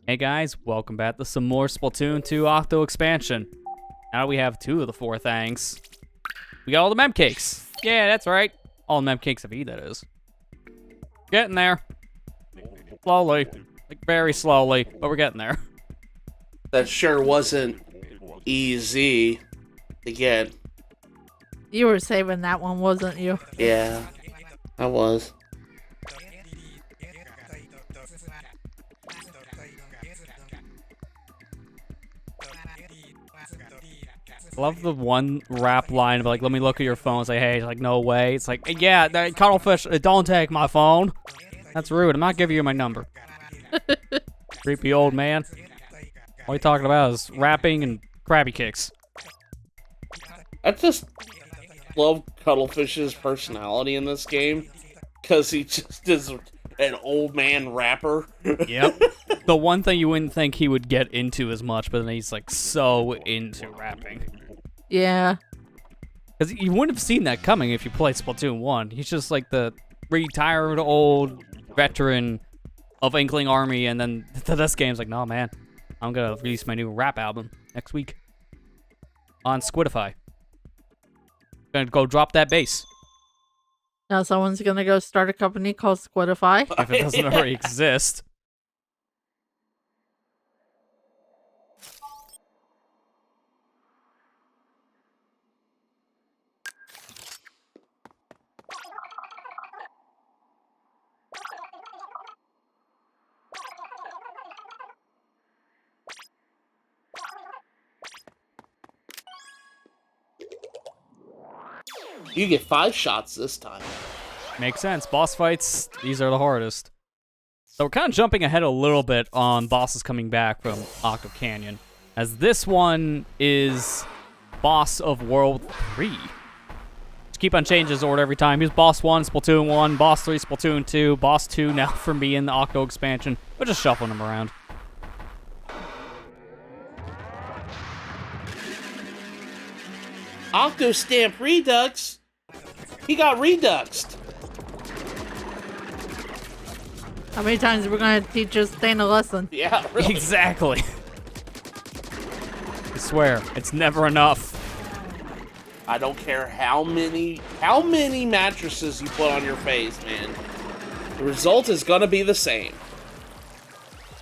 Hey guys, welcome back to some more Splatoon 2 Octo expansion. Now we have 2 of the 4 things. We got all the mem cakes. Yeah, that's right. All the mem cakes of E, that is. Getting there. Slowly. Like, very slowly, but we're getting there. That sure wasn't easy to get. You were saving that one, wasn't you? Yeah, I was. Love the one rap line of like, let me look at your phone and say, hey, it's like, no way. It's like, yeah, that cuttlefish, don't take my phone. That's rude. I'm not giving you my number. Creepy old man. All you talking about is rapping and Krabby Kicks. I just love Cuttlefish's personality in this game because he just is an old man rapper. Yep. The one thing you wouldn't think he would get into as much, but then he's like so into rapping. Yeah. Because you wouldn't have seen that coming if you played Splatoon 1. He's just like the retired old veteran of Inkling Army, and then to this game's like, no, man, I'm going to release my new rap album next week on Squidify. Gonna go drop that bass. Now someone's gonna go start a company called Squidify. If it doesn't already exist. You get 5 shots this time. Makes sense. Boss fights, these are the hardest. So we're kind of jumping ahead a little bit on bosses coming back from Octo Canyon, as this one is boss of World 3. Just keep on changing his order every time. Here's boss 1, Splatoon 1, boss 3, Splatoon 2, boss 2 now for me in the Octo expansion. We're just shuffling them around. Octo Stamp Redux. He got reduxed. How many times are we gonna teach us Stain a lesson? Yeah, really. Exactly. I swear, it's never enough. I don't care how many mattresses you put on your face, man. The result is gonna be the same.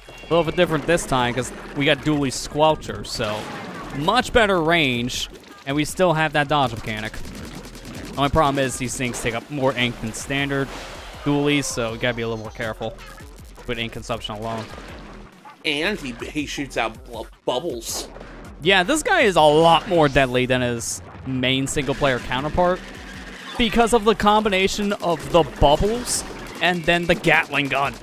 A little bit different this time because we got Dooley's Squelcher, so much better range, and we still have that dodge mechanic. The only problem is these things take up more ink than standard Dooley's, so we gotta be a little more careful with ink consumption alone. And he shoots out bubbles. Yeah, this guy is a lot more deadly than his main single-player counterpart because of the combination of the bubbles and then the Gatling gun.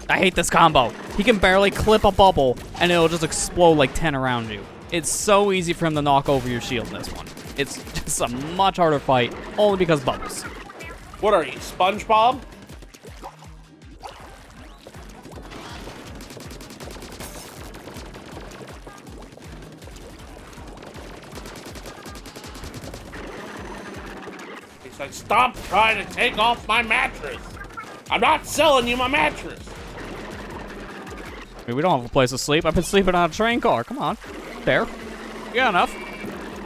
I hate this combo. He can barely clip a bubble, and it'll just explode like 10 around you. It's so easy for him to knock over your shield in this one. It's just a much harder fight, only because bubbles. What are you, SpongeBob? He's like, stop trying to take off my mattress. I'm not selling you my mattress. I mean, we don't have a place to sleep. I've been sleeping on a train car. Come on. There. You got enough.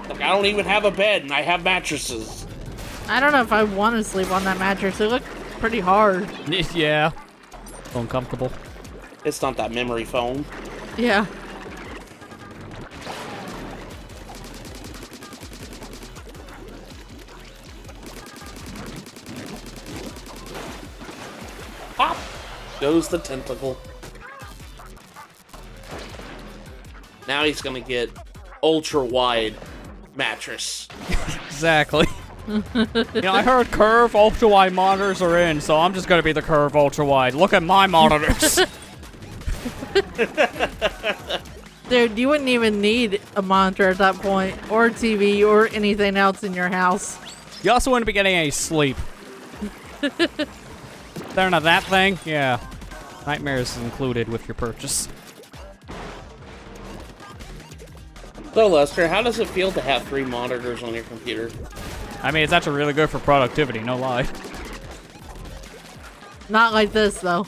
Look, I don't even have a bed, and I have mattresses. I don't know if I want to sleep on that mattress. It looked pretty hard. Yeah. Uncomfortable. It's not that memory foam. Yeah. Pop! Goes the tentacle. Now he's gonna get ultra-wide mattress. Exactly. I heard curve ultra wide monitors are in, so I'm just gonna be the curve ultra wide. Look at my monitors. Dude, you wouldn't even need a monitor at that point, or a TV, or anything else in your house. You also wouldn't be getting any sleep. They're not that thing? Yeah. Nightmares is included with your purchase. So, Lester, how does it feel to have 3 monitors on your computer? I mean, it's actually really good for productivity, no lie. Not like this, though.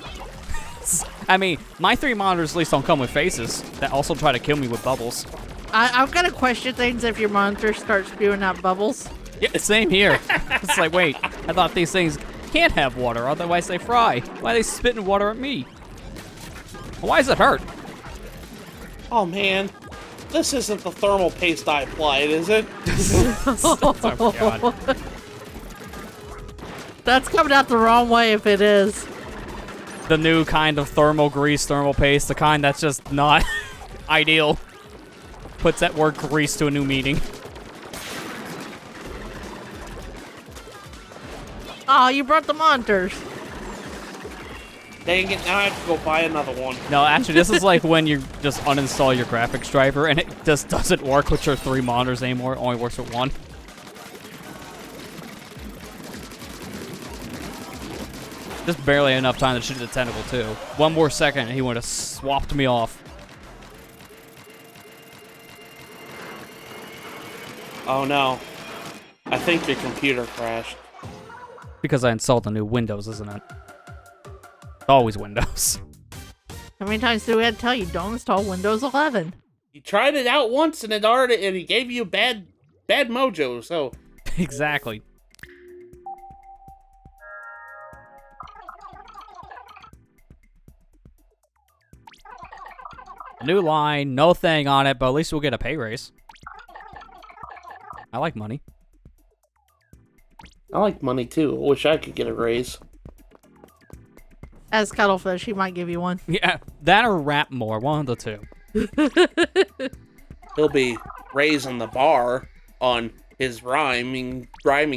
I mean, my 3 monitors at least don't come with faces that also try to kill me with bubbles. I've got to question things if your monitor starts spewing out bubbles. Yeah, same here. It's like, wait, I thought these things can't have water, otherwise they fry. Why are they spitting water at me? Why does it hurt? Oh man, this isn't the thermal paste I applied, is it? Oh, God. That's coming out the wrong way if it is. The new kind of thermal grease, thermal paste, the kind that's just not ideal. Puts that word grease to a new meaning. Oh, you brought the monitors. Dang it, now I have to go buy another one. No, actually, this is like when you just uninstall your graphics driver and it just doesn't work with your 3 monitors anymore. It only works with 1. Just barely enough time to shoot the tentacle, too. 1 more second and he would have swapped me off. Oh no. I think your computer crashed. Because I installed the new Windows, isn't it? Always Windows. How many times do we have to tell you don't install Windows 11? You tried it out once and it gave you bad mojo, so Exactly. New line, no thing on it, but at least we'll get a pay raise. I like money. I like money too. I wish I could get a raise. As Cuttlefish, he might give you one. Yeah, that or rap more, one of the two. He'll be raising the bar on his rhyming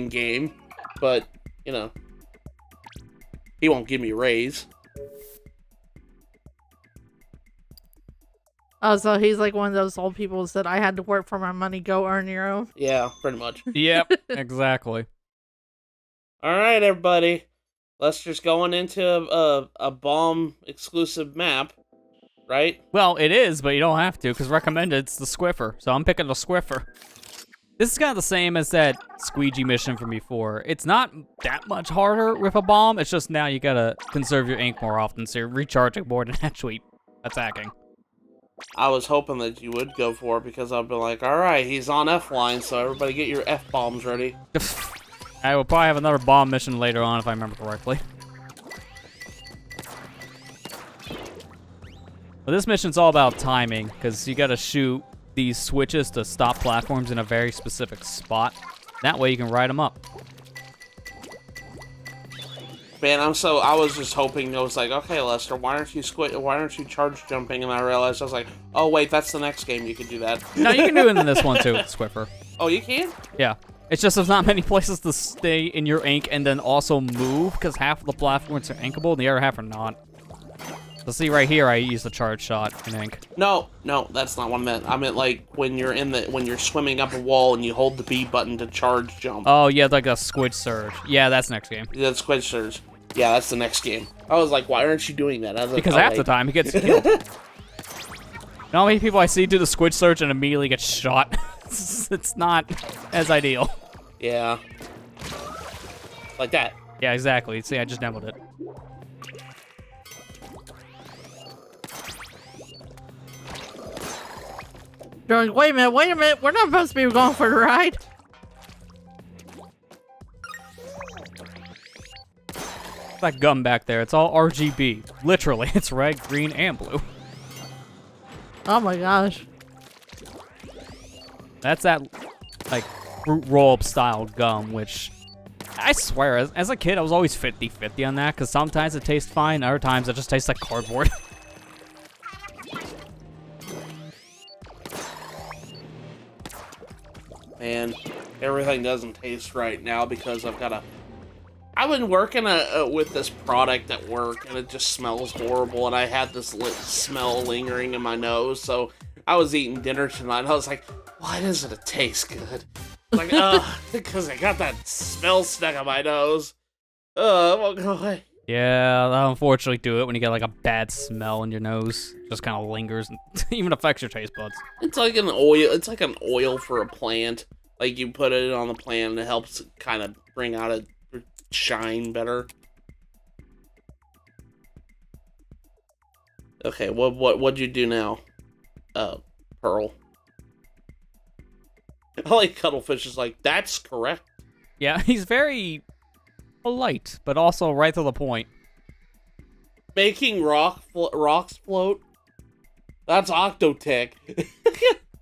game, but you know, he won't give me a raise. Oh, so he's like one of those old people who said, I had to work for my money, go earn your own. Yeah, pretty much. Yep, exactly. All right, everybody. Lester's going into a bomb exclusive map, right? Well, it is, but you don't have to, because recommended it's the Squiffer, so I'm picking the Squiffer. This is kind of the same as that squeegee mission from before. It's not that much harder with a bomb, it's just now you gotta conserve your ink more often, so you're recharging more than actually attacking. I was hoping that you would go for it, because I've been like, alright, he's on F-line, so everybody get your F-bombs ready. I will probably have another bomb mission later on, if I remember correctly. But this mission's all about timing, because you gotta shoot these switches to stop platforms in a very specific spot. That way you can ride them up. Man, I was just hoping, I was like, okay, Lester, why aren't you charge jumping? And I realized, I was like, oh wait, that's the next game you can do that. No, you can do it in this one too, Squiffer. Oh, you can? Yeah. It's just there's not many places to stay in your ink and then also move, because half of the platforms are inkable and the other half are not. So see right here, I use the charge shot in ink. No, that's not what I meant. I meant like when you're swimming up a wall and you hold the B button to charge jump. Oh, yeah, like a squid surge. Yeah, that's next game. That's Squid Surge. Yeah, that's the next game. I was like, why aren't you doing that? I was like, Because oh, half wait. the time he gets killed. You know how many people I see do the squid surge and immediately get shot? It's not as ideal. Yeah. Like that. Yeah, exactly. See, I just demoed it. They're like, wait a minute, we're not supposed to be going for the ride. That gum back there, it's all RGB. Literally, it's red, green, and blue. Oh my gosh. That's that, like, fruit roll-up style gum, which I swear, as a kid, I was always 50-50 on that, because sometimes it tastes fine, other times it just tastes like cardboard. Man, everything doesn't taste right now because I've been working with this product at work, and it just smells horrible, and I had this smell lingering in my nose, so I was eating dinner tonight, and I was like, why doesn't it taste good? Like, because I got that smell stuck on my nose. It won't go away. Yeah, that'll unfortunately do it when you get, like, a bad smell in your nose. It just kind of lingers and even affects your taste buds. It's like an oil. It's like an oil for a plant. Like, you put it on the plant, and it helps kind of bring out a shine better. Okay, what'd you do now? Pearl. I like Cuttlefish is like, that's correct. Yeah, he's very polite, but also right to the point. Making rocks float? That's Octotech.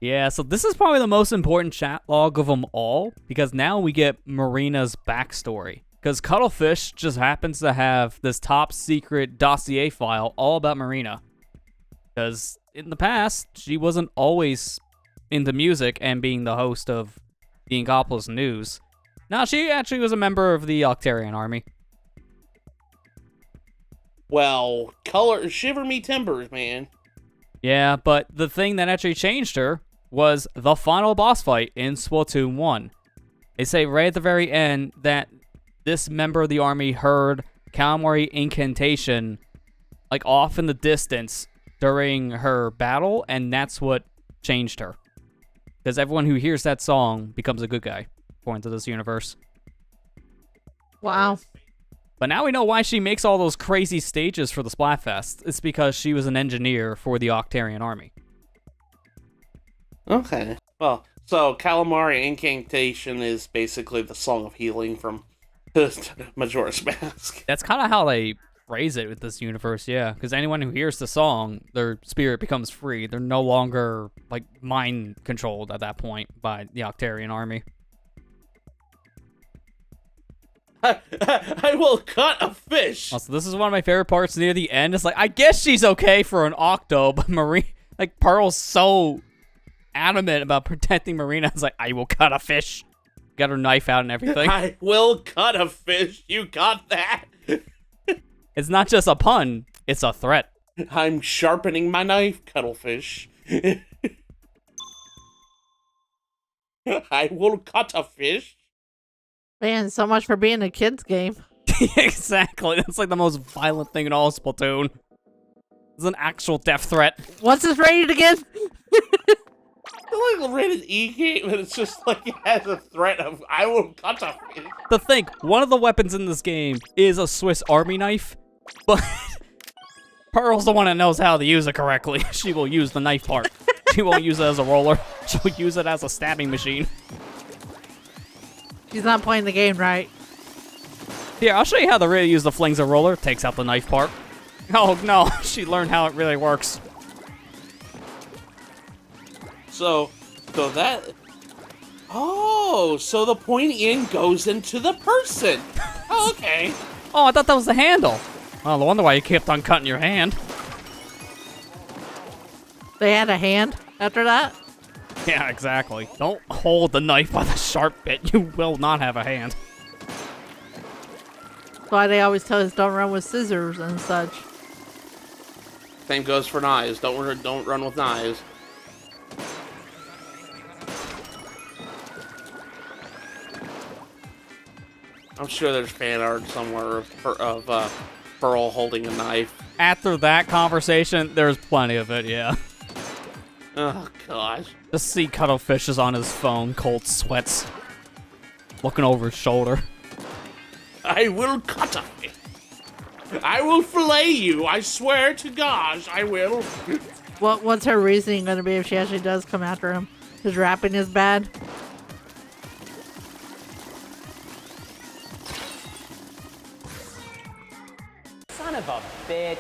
Yeah, so this is probably the most important chat log of them all, because now we get Marina's backstory. Because Cuttlefish just happens to have this top secret dossier file all about Marina. Because in the past, she wasn't always into music and being the host of the Inkopolis News. No, she actually was a member of the Octarian army. Well, shiver me timbers, man. Yeah, but the thing that actually changed her was the final boss fight in Splatoon 1. They say right at the very end that this member of the army heard Kalamari incantation like off in the distance during her battle, and that's what changed her. Because everyone who hears that song becomes a good guy, according to this universe. Wow. But now we know why she makes all those crazy stages for the Splatfest. It's because she was an engineer for the Octarian army. Okay. Well, so Calamari Incantation is basically the Song of Healing from Majora's Mask. That's kind of how they phrase it with this universe, yeah. Because anyone who hears the song, their spirit becomes free. They're no longer, like, mind-controlled at that point by the Octarian army. I will cut a fish! Also, this is one of my favorite parts near the end. It's like, I guess she's okay for an Octo, but Pearl's so adamant about protecting Marina. It's like, I will cut a fish. Got her knife out and everything. I will cut a fish. You got that? It's not just a pun, it's a threat. I'm sharpening my knife, Cuttlefish. I will cut a fish. Man, so much for being a kid's game. Exactly. That's like the most violent thing in all Splatoon. It's an actual death threat. What's this rated again? It's like a rated E game, but it's just like it has a threat of, I will cut a fish. To think, one of the weapons in this game is a Swiss Army knife, but Pearl's the one that knows how to use it correctly. She will use the knife part. She won't use it as a roller. She'll use it as a stabbing machine. She's not playing the game right. Here, I'll show you how to really use the flings a roller. Takes out the knife part. Oh no, she learned how it really works. So that... Oh, so the pointy end goes into the person. Oh, okay. Oh, I thought that was the handle. Oh, no wonder why you kept on cutting your hand. They had a hand after that? Yeah, exactly. Don't hold the knife by the sharp bit. You will not have a hand. That's why they always tell us don't run with scissors and such. Same goes for knives. Don't run with knives. I'm sure there's fan art somewhere of Pearl holding a knife. After that conversation, there's plenty of it, yeah. Oh, gosh. Just see Cuttlefish is on his phone, cold sweats, looking over his shoulder. I will cut a fish. I will fillet you. I swear to gosh, I will. What's her reasoning going to be if she actually does come after him? His rapping is bad? Son of a bitch.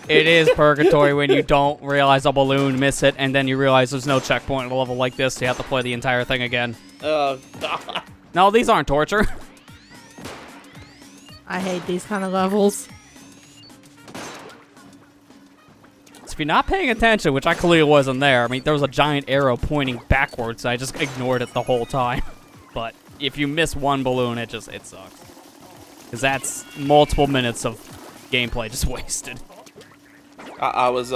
It is purgatory when you don't realize a balloon, miss it, and then you realize there's no checkpoint at a level like this, so you have to play the entire thing again. Oh, God. No, these aren't torture. I hate these kind of levels. So if you're not paying attention, which I clearly wasn't there, I mean, there was a giant arrow pointing backwards, so I just ignored it the whole time. But if you miss one balloon, it sucks. Because that's multiple minutes of gameplay just wasted. I was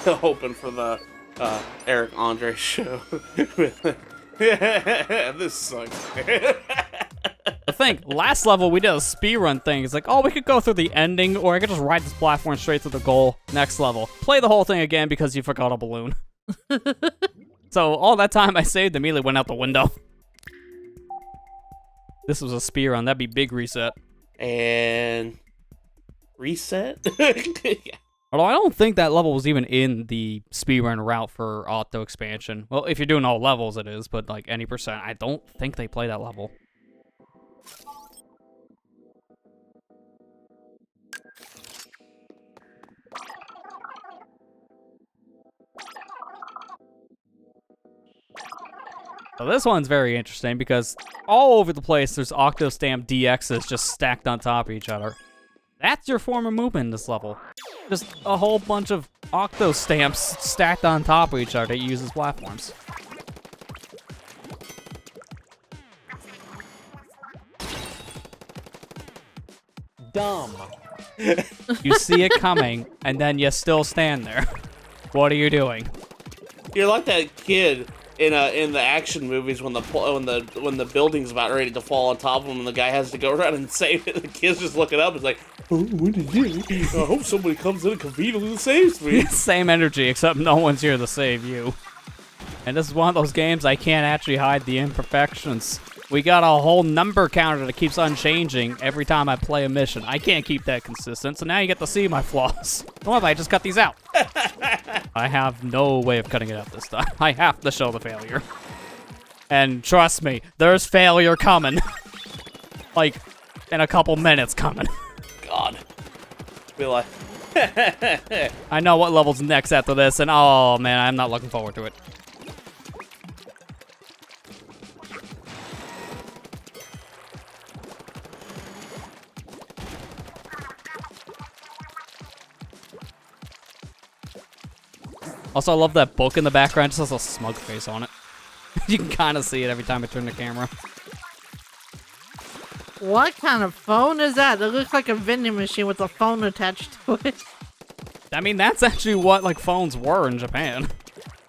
hoping for the Eric Andre show. This sucks. The thing, last level we did a speedrun thing. It's like, oh, we could go through the ending, or I could just ride this platform straight to the goal. Next level. Play the whole thing again because you forgot a balloon. So all that time I saved immediately went out the window. This was a speedrun. That'd be big reset. And Reset? Yeah. Although I don't think that level was even in the speedrun route for Octo expansion. Well, if you're doing all levels, it is, but like any percent, I don't think they play that level. So this one's very interesting because all over the place there's Octo Stamp DXs just stacked on top of each other. That's your form of movement in this level. Just a whole bunch of Octo Stamps stacked on top of each other that you use as platforms. Dumb. You see it coming, and then you still stand there. What are you doing? You're like that kid in the action movies when the building's about ready to fall on top of him and the guy has to go around and save it. The kid's just looking up and is like, oh, what did you do? I hope somebody comes in and conveniently saves me. Same energy, except no one's here to save you. And this is one of those games I can't actually hide the imperfections. We got a whole number counter that keeps unchanging every time I play a mission. I can't keep that consistent, so now you get to see my flaws. What if I just cut these out? I have no way of cutting it out this time. I have to show the failure. And trust me, there's failure coming. Like, in a couple minutes coming. God. Be like, I know what level's next after this, and oh man, I'm not looking forward to it. Also, I love that book in the background. Just has a smug face on it. You can kind of see it every time I turn the camera. What kind of phone is that? It looks like a vending machine with a phone attached to it. I mean, that's actually what like phones were in Japan.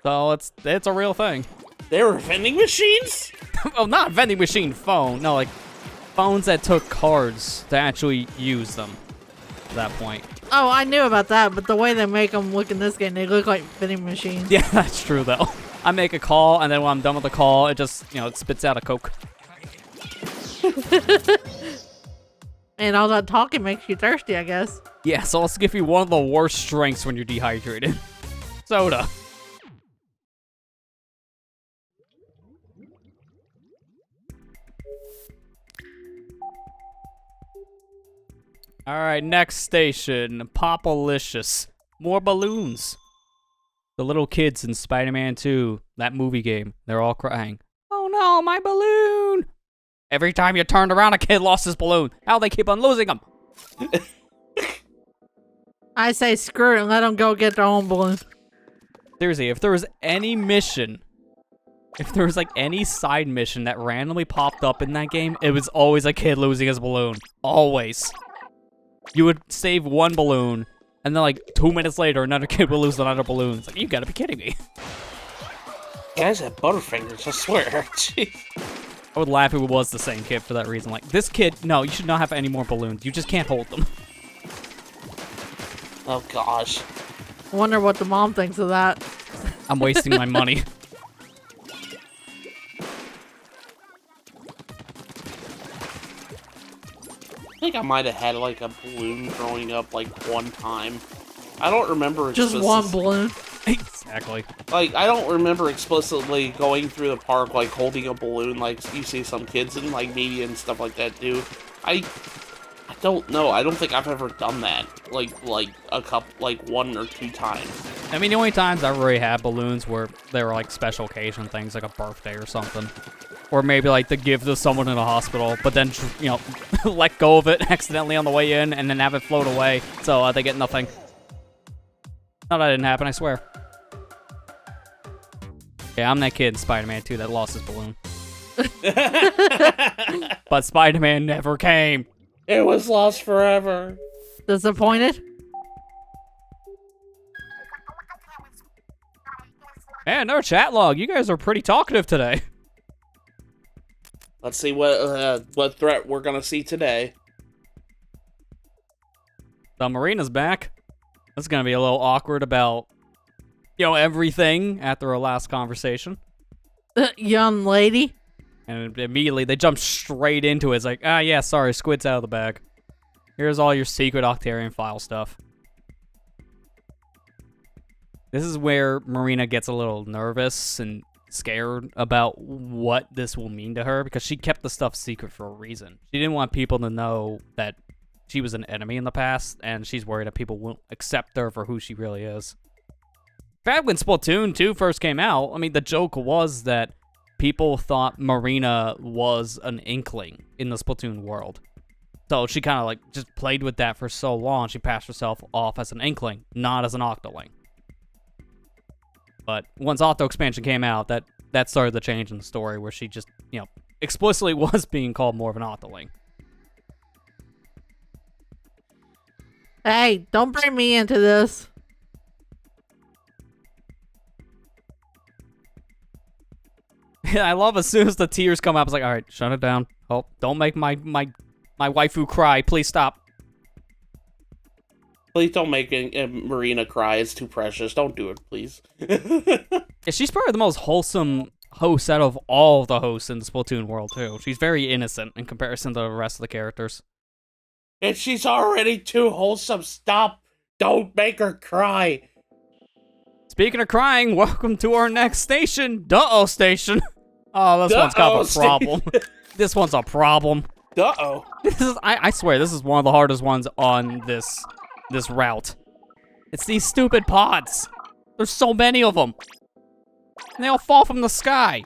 So it's a real thing. there were vending machines? Well, not vending machine phone. No, like phones that took cards to actually use them at that point. Oh, I knew about that, but the way they make them look in this game, they look like vending machines. Yeah, that's true though. I make a call, and then when I'm done with the call, it just, it spits out a Coke. And all that talking makes you thirsty, I guess. Yeah, so let's give you one of the worst strengths when you're dehydrated. Soda. Alright, next station. Popalicious. More balloons. The little kids in Spider-Man 2, that movie game, they're all crying. Oh no, my balloon! Every time you turned around, a kid lost his balloon. How they keep on losing them? I say screw it and let them go get their own balloon. Seriously, if there was any mission, if there was like any side mission that randomly popped up in that game, it was always a kid losing his balloon. Always. You would save one balloon, and then like 2 minutes later, another kid would lose another balloon. It's like, you gotta be kidding me. Guys have butterfingers, I swear. Jeez. I would laugh if it was the same kid for that reason. Like, this kid, no, you should not have any more balloons. You just can't hold them. Oh gosh. Wonder what the mom thinks of that. I'm wasting my money. I think I might have had like a balloon growing up like one time. I don't remember Just one balloon. Exactly. Like, I don't remember explicitly going through the park, like, holding a balloon like you see some kids in, like, media and stuff like that do. I don't know. I don't think I've ever done that. Like a couple, like, 1 or 2 times. I mean, the only times I really had balloons were they were, like, special occasion things, like a birthday or something. Or maybe, like, to give to someone in a hospital, but then, let go of it accidentally on the way in and then have it float away, so they get nothing. No, that didn't happen, I swear. Yeah, I'm that kid in Spider-Man 2 that lost his balloon. But Spider-Man never came. It was lost forever. Disappointed? Man, no chat log. You guys are pretty talkative today. Let's see what threat we're gonna see today. The Marina's back. It's gonna be a little awkward about, everything after our last conversation. Young lady. And immediately they jump straight into it. It's like, yeah, sorry, Squid's out of the bag. Here's all your secret Octarian file stuff. This is where Marina gets a little nervous and scared about what this will mean to her, because she kept the stuff secret for a reason. She didn't want people to know that she was an enemy in the past, and she's worried that people won't accept her for who she really is. In fact, when Splatoon 2 first came out, I mean, the joke was that people thought Marina was an inkling in the Splatoon world. So she kind of like just played with that for so long, she passed herself off as an inkling, not as an Octoling. But once Octo expansion came out, that started the change in the story, where she just, you know, explicitly was being called more of an Octoling. Hey, don't bring me into this. I love as soon as the tears come up, it's like, all right, shut it down. Oh, don't make my waifu cry. Please stop. Please don't make Marina cry. It's too precious. Don't do it, please. Yeah, she's probably the most wholesome host out of all the hosts in the Splatoon world, too. She's very innocent in comparison to the rest of the characters. And she's already too wholesome. Stop. Don't make her cry. Speaking of crying, welcome to our next station, Duh-Oh Station. Oh, this one's got a problem. This one's a problem. Uh-oh. I swear, this is one of the hardest ones on this route. It's these stupid pods. There's so many of them. And they all fall from the sky.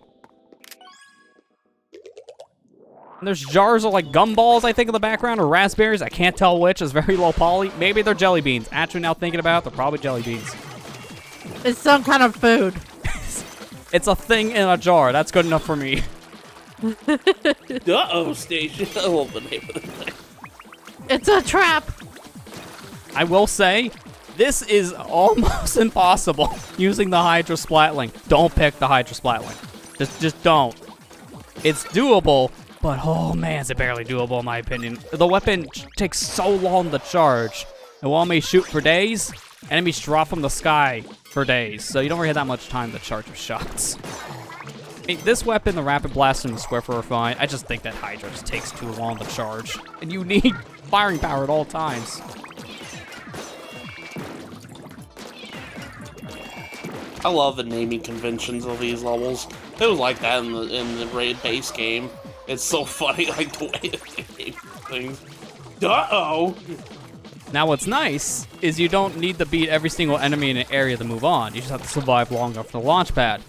And there's jars of like gumballs, I think, in the background, or raspberries. I can't tell which. It's very low poly. Maybe they're jelly beans. Actually, now thinking about it, they're probably jelly beans. It's some kind of food. It's a thing in a jar. That's good enough for me. Uh-oh station. I love the name of the thing. It's a trap. I will say, this is almost impossible using the Hydra Splatling. Don't pick the Hydra Splatling. Just don't. It's doable, but oh man, is it barely doable in my opinion. The weapon takes so long to charge. It will only shoot for days. Enemies drop from the sky for days, so you don't really have that much time to charge your shots. I mean, this weapon, the Rapid Blast and the Swiffer are fine. I just think that Hydra just takes too long to charge, and you need firing power at all times. I love the naming conventions of these levels. It was like that in the raid base game. It's so funny, like the way they name things. Uh-oh! Now what's nice is you don't need to beat every single enemy in an area to move on. You just have to survive long enough for the launch pad.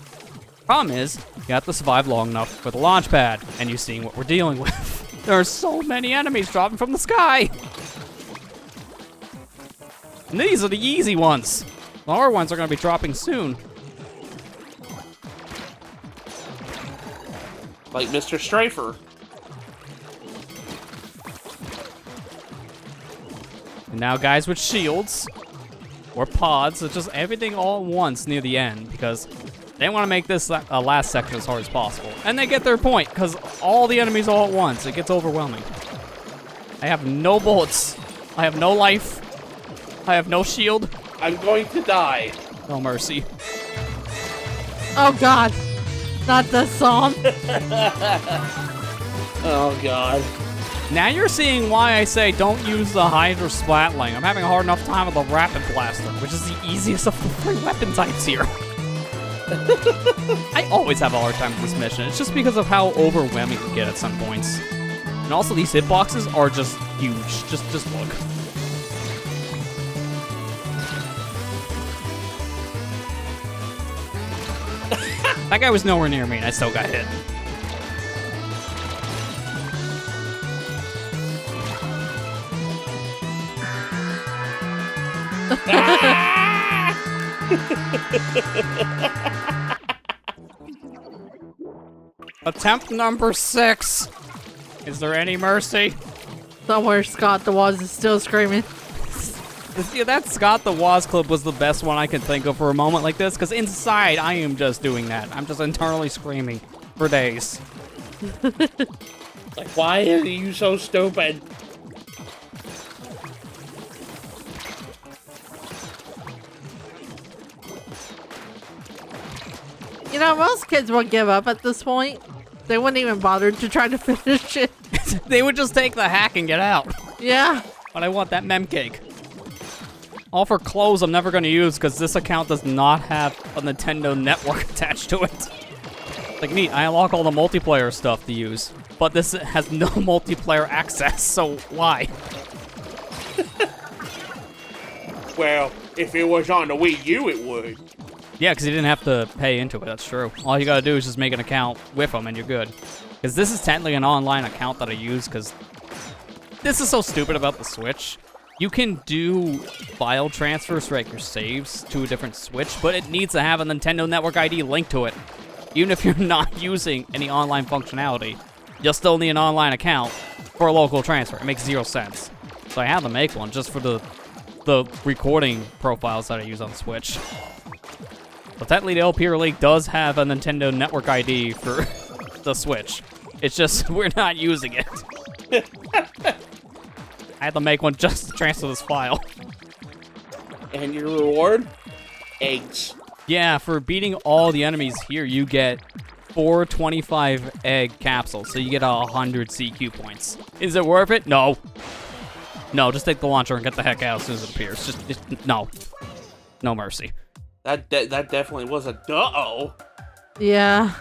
Problem is, you have to survive long enough for the launch pad, and you're seeing what we're dealing with. There are so many enemies dropping from the sky! And these are the easy ones. The hard ones are going to be dropping soon. Like Mr. Strafer. And now guys with shields, or pods, it's just everything all at once near the end, because they want to make this last section as hard as possible. And they get their point, because all the enemies all at once, it gets overwhelming. I have no bullets. I have no life. I have no shield. I'm going to die. No mercy. Oh god. Not this song. Oh god. Now you're seeing why I say don't use the Hydra Splatling. I'm having a hard enough time with the Rapid Blaster, which is the easiest of the 3 weapon types here. I always have a hard time with this mission. It's just because of how overwhelming it can get at some points. And also these hitboxes are just huge. Just look. That guy was nowhere near me and I still got hit. Attempt number 6. Is there any mercy? Somewhere Scott the Woz is still screaming. Yeah, that Scott the Woz clip was the best one I could think of for a moment like this, because inside I am just doing that. I'm just internally screaming for days. Like, why are you so stupid? You know, most kids would give up at this point. They wouldn't even bother to try to finish it. They would just take the hack and get out. Yeah. But I want that mem cake. All for clothes I'm never going to use because this account does not have a Nintendo Network attached to it. Like, neat, I unlock all the multiplayer stuff to use, but this has no multiplayer access, so why? Well, if it was on the Wii U, it would. Yeah, because you didn't have to pay into it, that's true. All you gotta do is just make an account with them and you're good. Because this is technically an online account that I use, because this is so stupid about the Switch. You can do file transfers for like your saves to a different Switch, but it needs to have a Nintendo Network ID linked to it. Even if you're not using any online functionality, you'll still need an online account for a local transfer. It makes 0 sense. So I had to make one just for the recording profiles that I use on Switch. But technically, the LPerLeague does have a Nintendo Network ID for the Switch. It's just we're not using it. I had to make one just to transfer this file. And your reward? Eggs. Yeah, for beating all the enemies here, you get 425 egg capsules, so you get 100 CQ points. Is it worth it? No. No, just take the launcher and get the heck out as soon as it appears. Just no. No mercy. That definitely was a duh-oh. Yeah.